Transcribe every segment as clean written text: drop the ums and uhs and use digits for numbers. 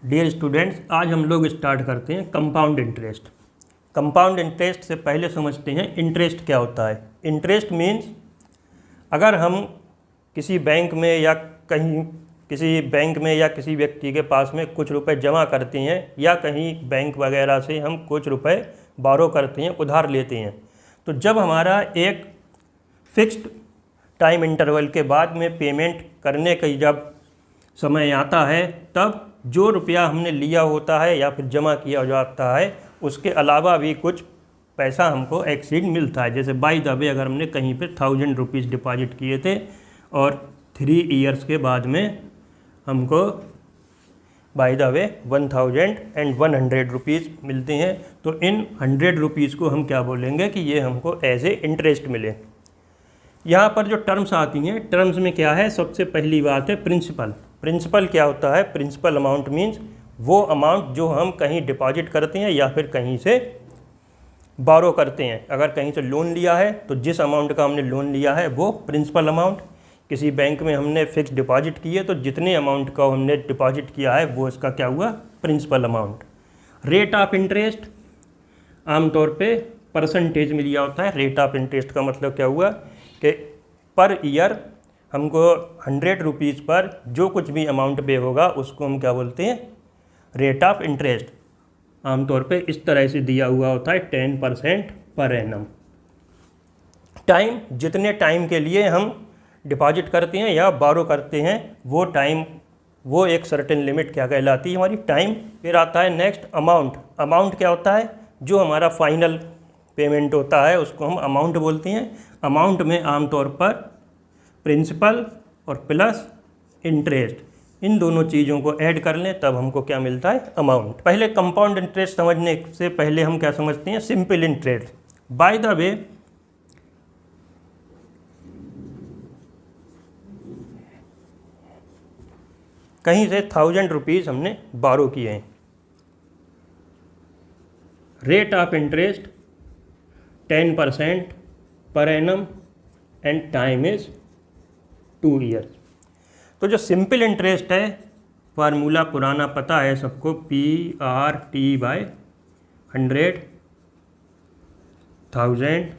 Dear students, आज हम लोग स्टार्ट करते हैं कंपाउंड इंटरेस्ट। कंपाउंड इंटरेस्ट से पहले समझते हैं इंटरेस्ट क्या होता है। इंटरेस्ट मीन्स अगर हम किसी बैंक में या किसी व्यक्ति के पास में कुछ रुपए जमा करते हैं या कहीं बैंक वगैरह से हम कुछ रुपए बारो करते हैं, उधार लेते हैं, तो जब हमारा एक फिक्स्ड टाइम इंटरवल के बाद में पेमेंट करने का जब समय आता है, तब जो रुपया हमने लिया होता है या फिर जमा किया जाता है उसके अलावा भी कुछ पैसा हमको एक्सीड मिलता है। जैसे बाय द वे अगर हमने कहीं पे 1000 रुपीज़ डिपॉजिट किए थे और 3 इयर्स के बाद में हमको बाय द वे 1100 रुपीज़ मिलते हैं, तो इन 100 रुपीज़ को हम क्या बोलेंगे कि ये हमको एज ए इंटरेस्ट मिले। यहाँ पर जो टर्म्स आती हैं, टर्म्स में क्या है, सबसे पहली बात है प्रिंसिपल। प्रिंसिपल क्या होता है? प्रिंसिपल अमाउंट मीन्स वो अमाउंट जो हम कहीं डिपॉजिट करते हैं या फिर कहीं से बारो करते हैं। अगर कहीं से लोन लिया है तो जिस अमाउंट का हमने लोन लिया है वो प्रिंसिपल अमाउंट। किसी बैंक में हमने फिक्स डिपॉजिट किए तो जितने अमाउंट का हमने डिपॉजिट किया है वो इसका क्या हुआ? Principal amount. Rate of interest आमतौर पे परसेंटेज में लिया होता है। रेट ऑफ इंटरेस्ट का मतलब क्या हुआ कि पर ईयर हमको 100 रुपीज़ पर जो कुछ भी अमाउंट पे होगा उसको हम क्या बोलते हैं? Rate of interest. आमतौर पे इस तरह से दिया हुआ होता है 10% पर एनम। टाइम, जितने टाइम के लिए हम डिपॉजिट करते हैं या बारो करते हैं वो टाइम, वो एक सर्टेन लिमिट क्या कहलाती है? हमारी टाइम। फिर आता है नेक्स्ट अमाउंट। अमाउंट क्या होता है? जो हमारा फाइनल पेमेंट होता है उसको हम अमाउंट बोलते हैं। अमाउंट में आमतौर पर प्रिंसिपल और प्लस इंटरेस्ट, इन दोनों चीज़ों को ऐड कर लें तब हमको क्या मिलता है? अमाउंट। पहले कंपाउंड इंटरेस्ट समझने से पहले हम क्या समझते हैं? Simple interest. By the way कहीं से 1000 रुपीज़ हमने बारो किए हैं। Rate of interest 10% per annum and time is 2 years. तो जो सिंपल इंटरेस्ट है, फार्मूला पुराना पता है सबको, PRT/100,000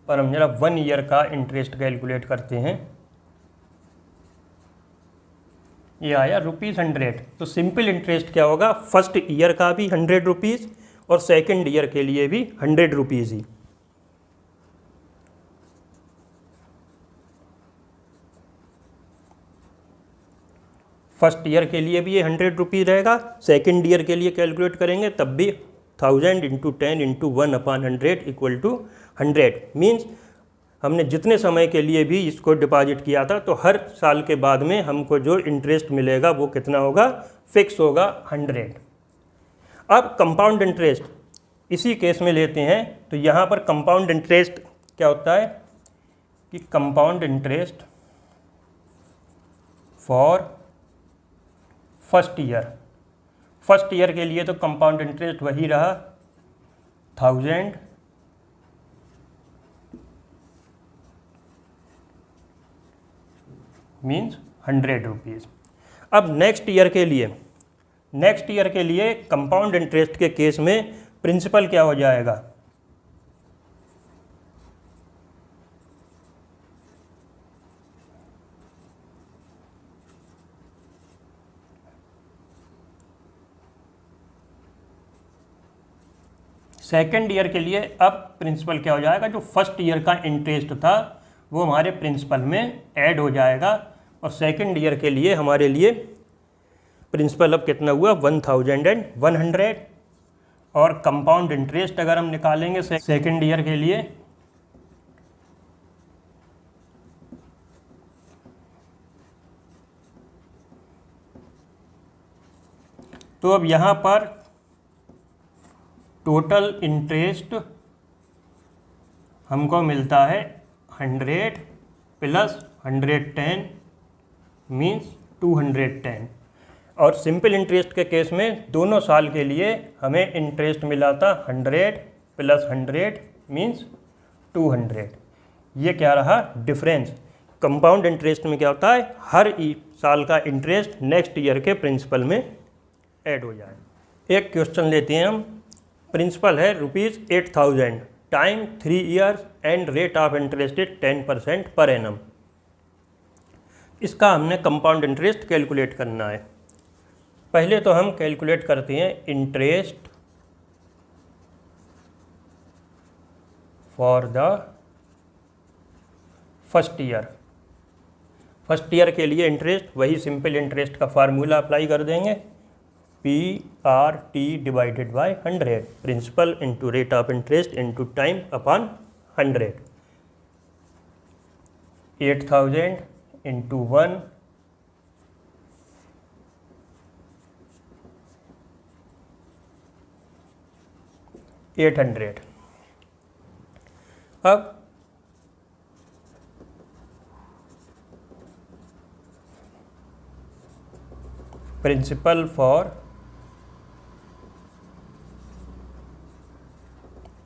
पर हम जरा 1 ईयर का इंटरेस्ट कैलकुलेट करते हैं। ये आया ₹100। तो सिंपल इंटरेस्ट क्या होगा? फर्स्ट ईयर का भी 100 रुपीज़ और सेकेंड ईयर के लिए भी 100 रुपीज़ ही। फर्स्ट ईयर के लिए भी ये 100 रुपीज़ रहेगा, सेकेंड ईयर के लिए कैलकुलेट करेंगे तब भी 1000 × 10 × 1/100 = 100। मीन्स हमने जितने समय के लिए भी इसको डिपॉजिट किया था तो हर साल के बाद में हमको जो इंटरेस्ट मिलेगा वो कितना होगा? फिक्स होगा 100। अब कंपाउंड इंटरेस्ट इसी केस में लेते हैं, तो यहाँ पर कंपाउंड इंटरेस्ट क्या होता है कि compound interest for first year के लिए तो कंपाउंड इंटरेस्ट वही रहा 1000 मीन्स 100 रुपीज़। अब नेक्स्ट ईयर के लिए कंपाउंड इंटरेस्ट के केस में प्रिंसिपल क्या हो जाएगा? सेकेंड ईयर के लिए अब प्रिंसिपल क्या हो जाएगा? जो फर्स्ट ईयर का इंटरेस्ट था वो हमारे प्रिंसिपल में ऐड हो जाएगा, और सेकेंड ईयर के लिए हमारे लिए प्रिंसिपल अब कितना हुआ? 1100। और कंपाउंड इंटरेस्ट अगर हम निकालेंगे सेकेंड ईयर के लिए, तो अब यहाँ पर टोटल इंटरेस्ट हमको मिलता है 100 + 110 मीन्स 210। और सिंपल इंटरेस्ट के केस में दोनों साल के लिए हमें इंटरेस्ट मिला था 100 + 100 मीन्स 200। ये क्या रहा? डिफरेंस। कंपाउंड इंटरेस्ट में क्या होता है? हर साल का इंटरेस्ट नेक्स्ट ईयर के प्रिंसिपल में ऐड हो जाए। एक क्वेश्चन लेते हैं हम। प्रिंसिपल है ₹8,000, time 3 years and rate of interest is 10% per annum. इसका हमने कंपाउंड इंटरेस्ट कैलकुलेट करना है। पहले तो हम कैलकुलेट करते हैं interest for the first year. First year के लिए इंटरेस्ट वही सिंपल इंटरेस्ट का फार्मूला अप्लाई कर देंगे, PRT divided by 100, principal into rate of interest into time upon 100। 8,000 into 1 800। अब principal for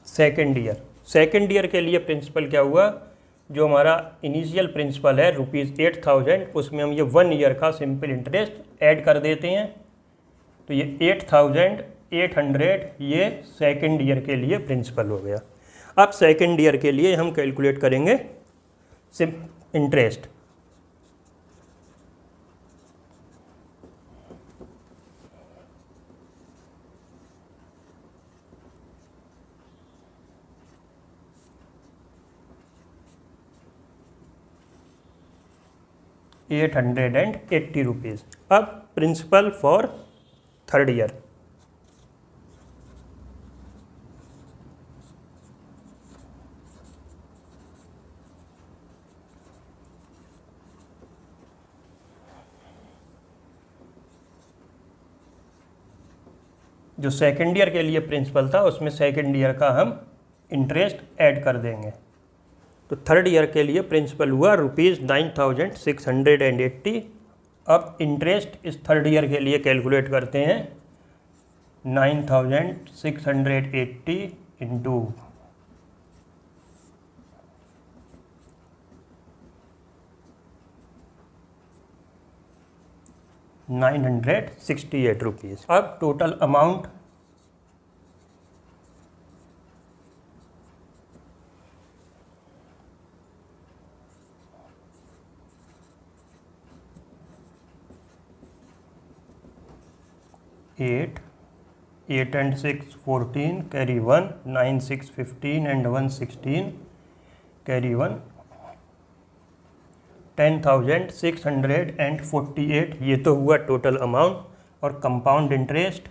second year. Second year के लिए प्रिंसिपल क्या हुआ, जो हमारा इनिशियल प्रिंसिपल है ₹8,000, उसमें हम ये 1 ईयर का सिंपल इंटरेस्ट ऐड कर देते हैं। तो ये 8,800 ये सेकेंड ईयर के लिए प्रिंसिपल हो गया। अब सेकेंड ईयर के लिए हम कैलकुलेट करेंगे इंटरेस्ट। ₹880। अब प्रिंसिपल फॉर थर्ड ईयर। जो सेकेंड ईयर के लिए प्रिंसिपल था उसमें सेकेंड ईयर का हम इंटरेस्ट ऐड कर देंगे। तो थर्ड ईयर के लिए प्रिंसिपल हुआ ₹9,680। अब इंटरेस्ट इस थर्ड ईयर के लिए कैलकुलेट करते हैं, 9,680 इंटू 968 रुपीज़। अब total amount eight and 6 14 carry 1, 9 6 15 and 1 16 carry 1, 10,648। ये तो हुआ टोटल अमाउंट। और compound interest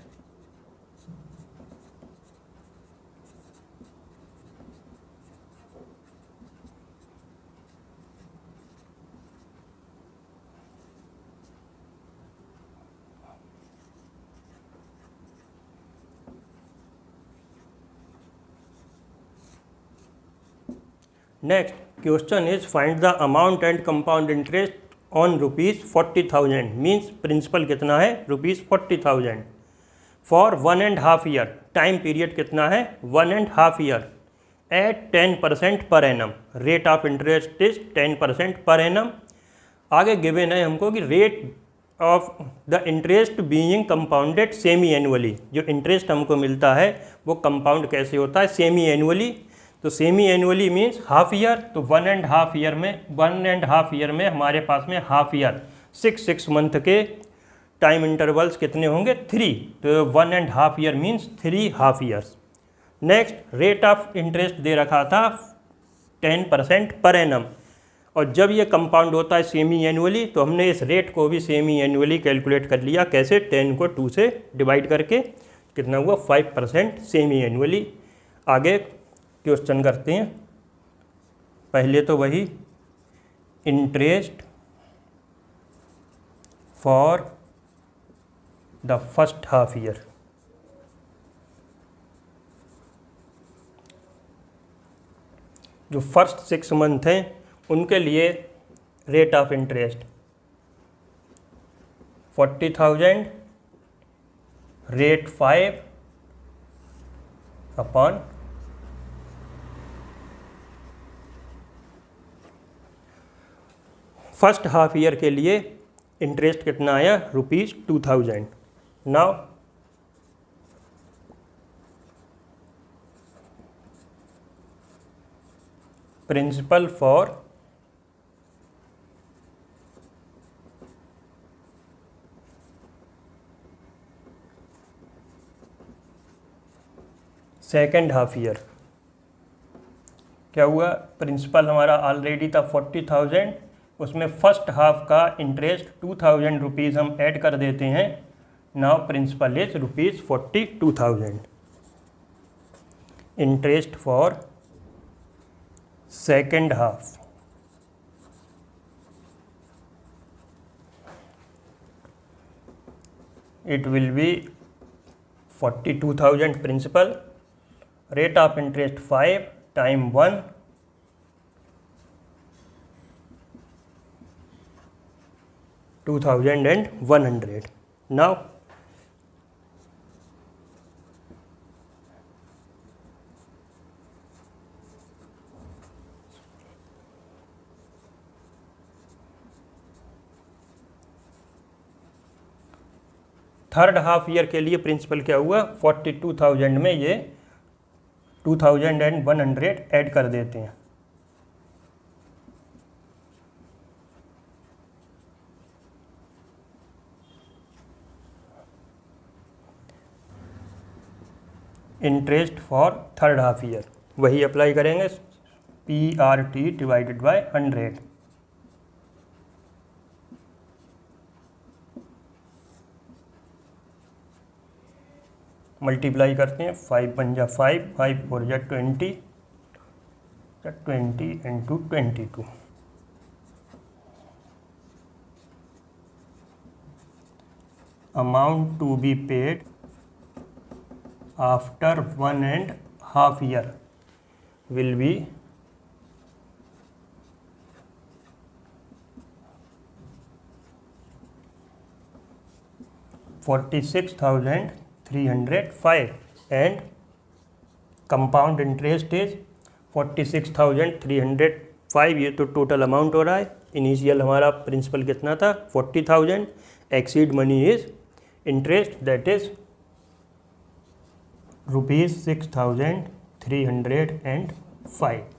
next question is find the amount and compound interest on ₹40,000। Means principal कितना है, ₹40,000 फॉर 1.5 ईयर। टाइम पीरियड कितना है, 1.5 year at 10% per annum. Rate of interest is 10% per annum. आगे given है हमको कि rate of the interest being compounded semi annually. जो interest हमको मिलता है वो कंपाउंड कैसे होता है, सेमी एनुअली। तो semi annually means half year. तो 1.5 ईयर में हमारे पास में हाफ ईयर 6 मंथ के टाइम इंटरवल्स कितने होंगे, 3। तो 1.5 year means 3 half years. Next rate of interest दे रखा था 10% पर एनम। और जब ये कंपाउंड होता है सेमी एनुअली तो हमने इस रेट को भी सेमी एनुअली कैलकुलेट कर लिया। कैसे, 10 को 2 से डिवाइड करके कितना हुआ, 5% सेमी एनुअली। आगे क्वेश्चन करते हैं। पहले तो वही interest for the first half year. जो फर्स्ट 6 मंथ हैं उनके लिए rate of interest 40,000 rate 5 upon first half year के लिए इंटरेस्ट कितना आया, ₹2,000। Now principal for second half year. क्या हुआ, प्रिंसिपल हमारा ऑलरेडी था 40,000, उसमें फर्स्ट हाफ का इंटरेस्ट 2,000 रुपीज़ हम ऐड कर देते हैं। Now principal is ₹42,000। Interest for second half it will be 42,000 principal, rate of interest 5 time 1, $2,100. Now third half year के लिए प्रिंसिपल क्या हुआ, 42,000 में ये 2,100 ऐड कर देते हैं। Interest for third half year वही अप्लाई करेंगे, PRT डिवाइडेड बाय 100। मल्टीप्लाई करते हैं, 5 × 5, 5 × 4 = 20, 20 × 22। Amount to be paid after 1.5 year will be $46,305 and compound interest is 46,305। ये तो टोटल अमाउंट हो रहा है। इनिशियल हमारा प्रिंसिपल कितना था, 40,000, exceed money is interest that is ₹6,305।